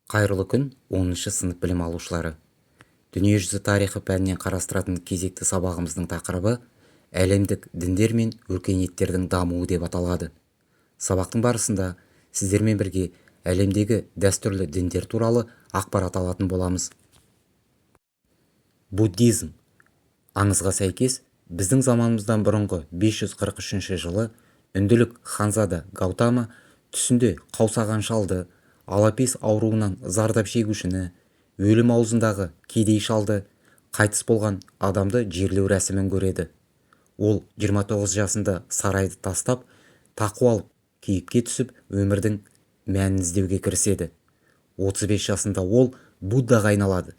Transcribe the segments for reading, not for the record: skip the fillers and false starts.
Қайырлы күн 10-шы сынып білім алушылары. Дүниежүзі тарихы пәнінен қарастыратын кезекті сабағымыздың тақырыбы әлемдік діндер мен өркениеттердің дамуы деп аталады. Сабақтың барысында сіздермен бірге әлемдегі дәстүрлі діндер туралы ақпарат алатын боламыз. Буддизм. Аңызға сәйкес, біздің заманымыздан бұрынғы 543 жылы үнділік ханзада Гаутама түсінде қаусаған шалды, алапес ауруынан зардап шегушіні, өлім аузындағы кедей шалды, қайтыс болған адамды жерлеу рәсімін көреді. Ол 29 жасында сарайды тастап, тақуа алып, кейіпке түсіп, өмірдің мәнін іздеуге кіріседі. 35 жасында ол Буддаға айналады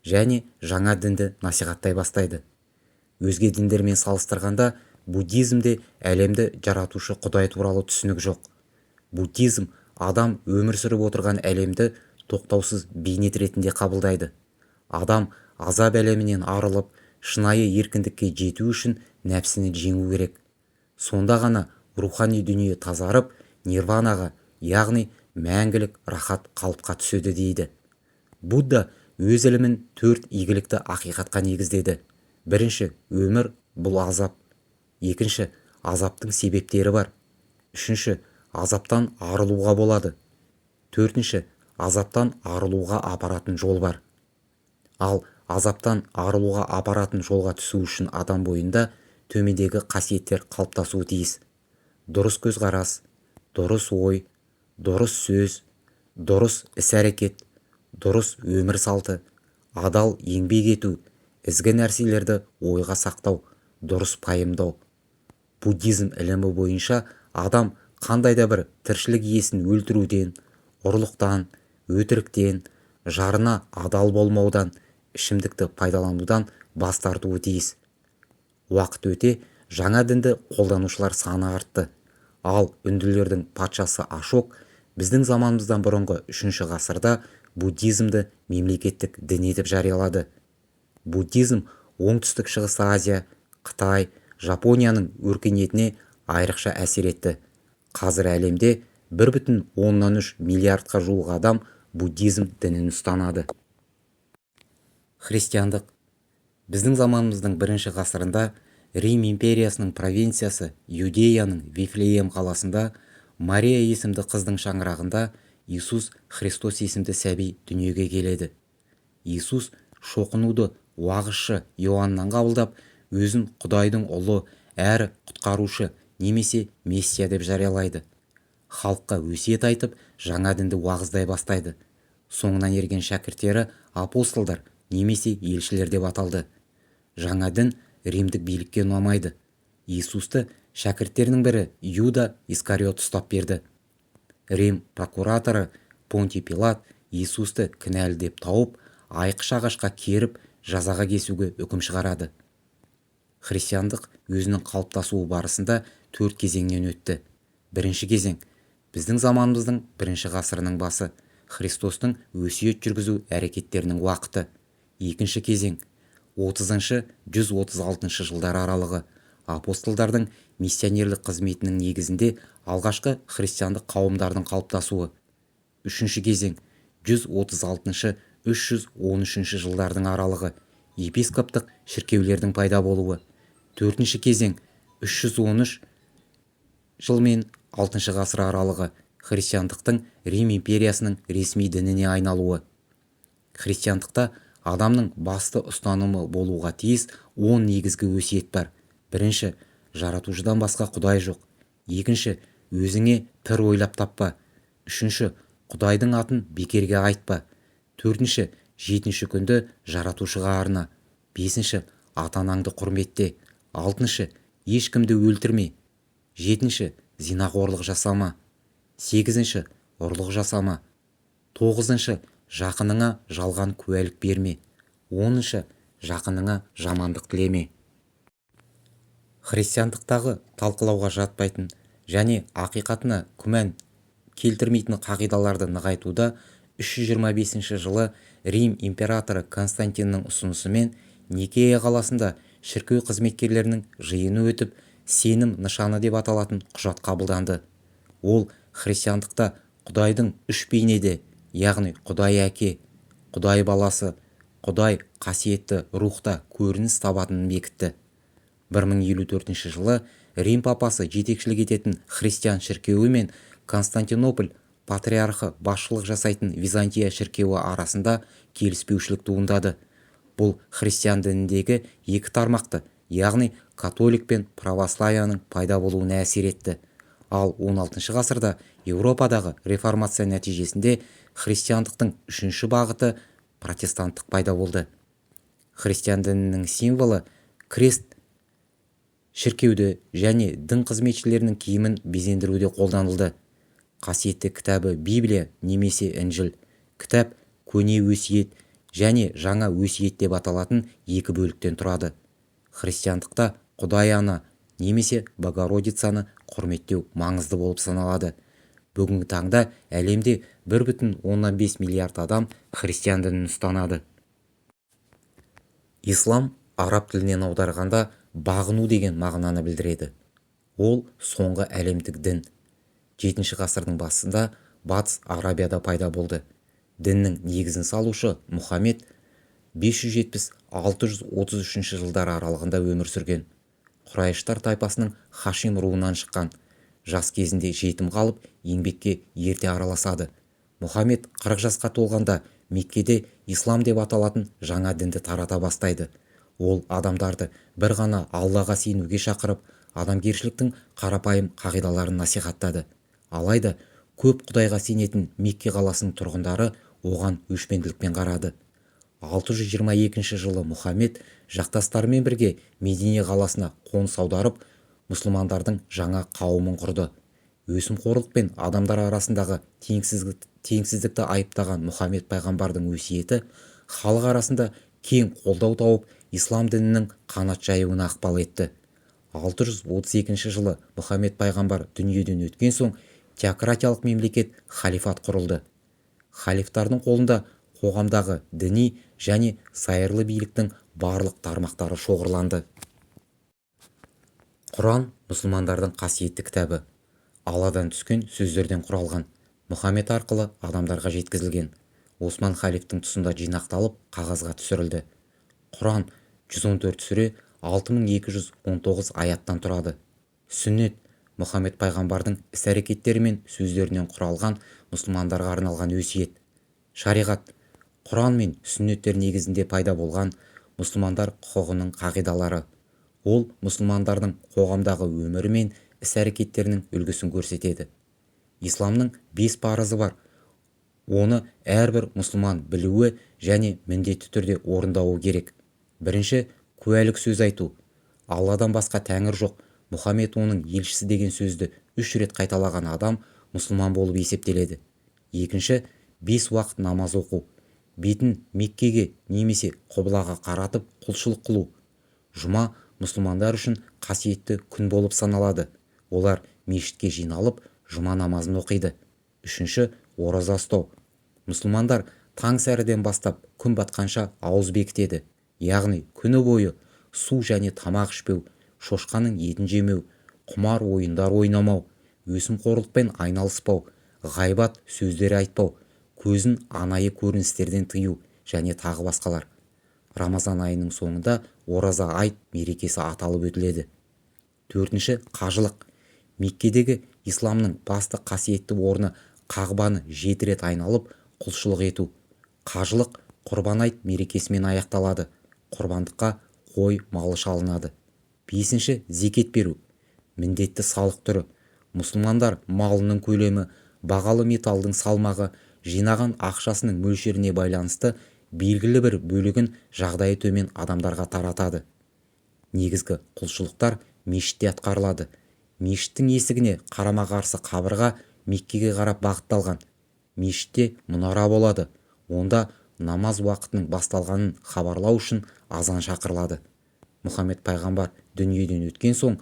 және жаңа дінді насихаттай бастайды. Өзге діндермен салыстырғанда буддизмде әлемді жаратушы Құдай туралы түсінік жоқ. Буддизм адам өмір сүріп отырған әлемді тоқтаусыз бейнет ретінде қабылдайды. Адам азап әлемінен арылып, шынайы еркіндікке жету үшін нәпсіні жеңу керек. Сонда ғана рухани дүние тазарып, нирванаға, яғни мәңгілік рахат қалыпқа түседі дейді. Будда өз ілімін 4 игілікті ақиқатқа негіздеді. Бірінші, өмір бұл азап. Екінші, азаптың себептері бар. Үшінші, азаптан арылуға болады. Төртінші, азаптан арылуға апаратын жол бар. Ал азаптан арылуға апаратын жолға түсу үшін адам бойында төмендегі қасиеттер қалыптасуы тиіс. Дұрыс көзқарас, дұрыс ой, дұрыс сөз, дұрыс іс-әрекет, дұрыс өмір салты, адал еңбек ету, ізгі нәрселерді ойға сақтау, дұрыс пайымдау. Буддизм ілімі бойынша адам қандай да бір тіршілік иесін өлтіруден, ұрлықтан, өтіріктен, жарына адал болмаудан, ішімдікті пайдаланудан бас тартуы тиіс. Уақыт өте жаңа дінді қолданушылар саны артты. Ал үнділердің патшасы Ашок біздің заманымыздан бұрынғы 3 ғасырда буддизмді мемлекеттік дін етіп жариялады. Буддизм оңтүстік шығыс Азия, Қытай, Жапонияның өркениетіне айрықша әсер етті. Қазір әлемде 1,3 миллиардқа жуық адам буддизм дінін ұстанады. Христиандық. Біздің заманымыздың 1 ғасырында Рим империясының провинциясы Юдеяның Вифлеем қаласында Мария есімді қыздың шаңырағында Иисус Христос есімді сәби дүниеге келеді. Иисус шоқынуды уағызшы Иоаннан қабылдап, өзін Құдайдың ұлы әрі құтқарушы немесе Мессия деп жариялайды. Халыққа өсиет айтып, жаңа дінді уағыздай бастайды. Соңынан ерген шәкірттері апостолдар немесе елшілер деп аталды. Жаңа дін римдік билікке ұнамайды. Иисусты шәкірттерінің бірі Юда Искариот ұстап берді. Рим прокураторы Понтий Пилат Иисусты кінәлі деп тауып, айқыш ағашқа керіп, жазаға кесуге үкім шығарады. Христиандық өзінің қалыптасуы барысында 4 кезеңнен өтті. Бірінші кезең біздің заманымыздың 1 ғасырының басы, Христостың өсиет жүргізу әрекеттерінің уақыты. Екінші кезең 30-136 жылдар аралығы, апостолдардың миссионерлік қызметінің негізінде алғашқы христиандық қауымдардың қалыптасуы. Үшінші кезең 136-313 жылдардың аралығы, епископтық шіркеулердің пайда болуы. Төртінші кезең 313 жыл мен 6 ғасыр аралығы, христиандықтың Рим империясының ресми дініне айналуы. Христиандықта адамның басты ұстанымы болуға тиіс 10 негізгі өсиет бар. Бірінші, жаратушыдан басқа Құдай жоқ. Екінші, өзіңе пір ойлап таппа. Үшінші, Құдайдың атын бекерге айтпа. Төртінші, 7 күнді жаратушыға арна. Бесінші, ата-анаңды құрметте. Алтыншы, ешкімді өлтірме. Жетінші, зинақорлық жасама. Сегізінші, ұрлық жасама. Тоғызыншы, жақыныңа жалған куәлік берме. Оныншы, жақыныңа жамандық тілеме. Христиандықтағы талқылауға жатпайтын және ақиқатына күмән келтірмейтін қағидаларды нығайтуда 325 жылы Рим императоры Константиннің ұсынысымен Никея қаласында шіркеу қызметкерлерінің жиыны өтіп, сенім нышаны деп аталатын құжат қабылданды. Ол христиандықта Құдайдың 3 бейнеде яғни Құдай әке, Құдай баласы, Құдай қасиетті рухта көрініс табатынын бекітті. 1054 жылы Рим папасы жетекшілік ететін христиан шіркеуі мен Константинополь патриархы басшылық жасайтын Византия шіркеуі арасында келіспеушілік туындады. Бұл христиан дініндегі екі тармақты, яғни католик пен православияның пайда болуына әсер етті. Ал 16 ғасырда Еуропадағы реформация нәтижесінде христиандықтың үшінші бағыты протестанттық пайда болды. Христиан дінінің символы крест шіркеуді және дін қызметшілерінің киімін безендіруде қолданылды. Қасиетті кітабы Библия немесе Інжіл, кітап көне өсиет және жаңа өсиет деп аталатын екі бөліктен тұрады. Христиандықта Құдай ана немесе Богородицаны құрметтеу маңызды болып саналады. Бүгінгі таңда әлемде 1,5 миллиард адам христиан дінін ұстанады. Ислам араб тілінен аударғанда бағыну деген мағынаны білдіреді. Ол соңғы әлемдік дін. 7 ғасырдың басында Батыс Арабияда пайда болды. Діннің негізін салушы Мұхаммед 570-633 жылдар аралығында өмір сүрген. Құрайыштар тайпасының Хашим руынан шыққан. Жас кезінде жетім қалып, еңбекке ерте араласады. Мұхаммед 40 жасқа толғанда Меккеде ислам деп аталатын жаңа дінді тарата бастайды. Ол адамдарды бір ғана Аллаға сенуге шақырып, адамгершіліктің қарапайым қағидаларын насихаттады. Алайда көп Құдайға сенетін Мекке қаласының тұрғындары оған өшпенділікпен қарады. 622 жылы Мұхаммед жақтастарымен бірге Медине қаласына қоныс аударып, мұсылмандардың жаңа қауымын құрды. Өсімқорлық пен адамдар арасындағы теңсіздікті айыптаған Мұхаммед пайғамбардың өсиеті халық арасында кең қолдау тауып, ислам дінінің қанат жаюына ықпал етті. 632 жылы Мұхаммед пайғамбар дүниеден өткен соң теократиялық мемлекет халифат құрылды. Халифтардың қолында қоғамдағы діни және зайырлы биліктің барлық тармақтары шоғырланды. Құран мұсылмандардың қасиетті кітабы. Алладан түскен сөздерден құралған. Мұхаммед арқылы адамдарға жеткізілген. Осман халифтің тұсында жинақталып, қағазға түсірілді. Құран 114 сүре 6219 аяттан тұрады. Сүннет Мұхаммед пайғамбардың іс-әрекеттері мен сөздерінен құралған мұсылмандарға арналған өсиет. Шариғат Құран мен сүннеттер негізінде пайда болған мұсылмандар құқығының қағидалары. Ол мұсылмандардың қоғамдағы өмірі мен іс-әрекеттерінің үлгісін көрсетеді. Исламның 5 парызы бар. Оны әрбір мұсылман білуі және міндетті түрде орындауы керек. Бірінші, куәлік сөз айту. Алладан басқа тәңір жоқ, Мұхаммед оның елшісі деген сөзді 3 рет қайталаған адам мұсылман болып есептеледі. Екінші, 5 уақыт намаз оқу. Бетін Меккеге немесе құблаға қаратып құлшылық қылу. Жұма мұсылмандар үшін қасиетті күн болып саналады. Олар мешітке жиналып, жұма намазын оқиды. Үшінші, ораза ұстау. Мұсылмандар таң сәріден бастап күн батқанша ауыз бекітеді. Яғни күні бойы су және тамақ ішпеу, шошқаның етін жемеу, құмар ойындар ойнамау, өсімқорлықпен айналыспау, ғайбат сөздер айтпау, көзін анайы көріністерден тыю және тағы басқалар. Рамазан айының соңында ораза айт мерекесі аталып өтіледі. Төртінші, қажылық. Меккедегі исламның басты қасиетті орны Қағбаны 7 рет айналып құлшылық ету. Қажылық құрбан айт мерекесімен аяқталады. Құрбандыққа қой малы шалынады. Бесінші, зекет беру. Міндетті салық түрі. Мұсылмандар малының көлемі, бағалы металдың салмағы, жинаған ақшасының мөлшеріне байланысты белгілі бір бөлігін жағдайы төмен адамдарға таратады. Негізгі құлшылықтар мешітте атқарылады. Мешіттің есігіне қарама-қарсы қабырға Меккеге қарап бағытталған. Мешітте мұнара болады. Онда намаз уақытының басталғанын хабарлау үшін азан шақырылады. Мұхаммед пайғамбар дүниеден өткен соң,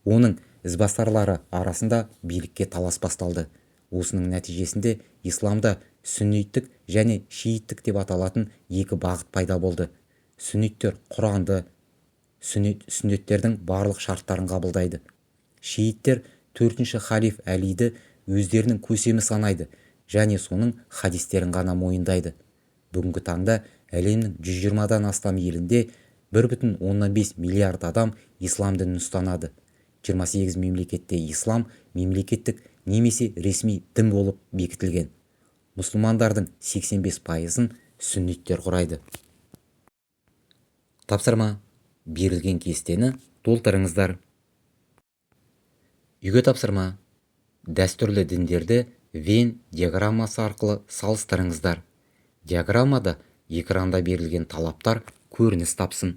оның ізбасарлары арасында билікке талас басталды. Осының нәтижесінде исламда сүнниттік және шииттік деп аталатын екі бағыт пайда болды. Сүнниттер Құранды, сүннеттердің барлық шарттарын қабылдайды. Шииттер 4-ші халиф Әлиді өздерінің көсемі санайды және соның хадистерін ғана мойындайды. Бүгінгі таңда әлемнің 120-дан астам елінде 1,5 миллиард адам ислам дінін ұстанады. 28 мемлекетте ислам мемлекеттік немесе ресми дін болып бекітілген. Мұсылмандардың 85%-ын сүнниттер құрайды. Тапсырма: берілген кестені толтырыңыздар. Үйге тапсырма: дәстүрлі діндерді Вен диаграммасы арқылы салыстырыңыздар. Диаграммада экранда берілген талаптар көрініс тапсын.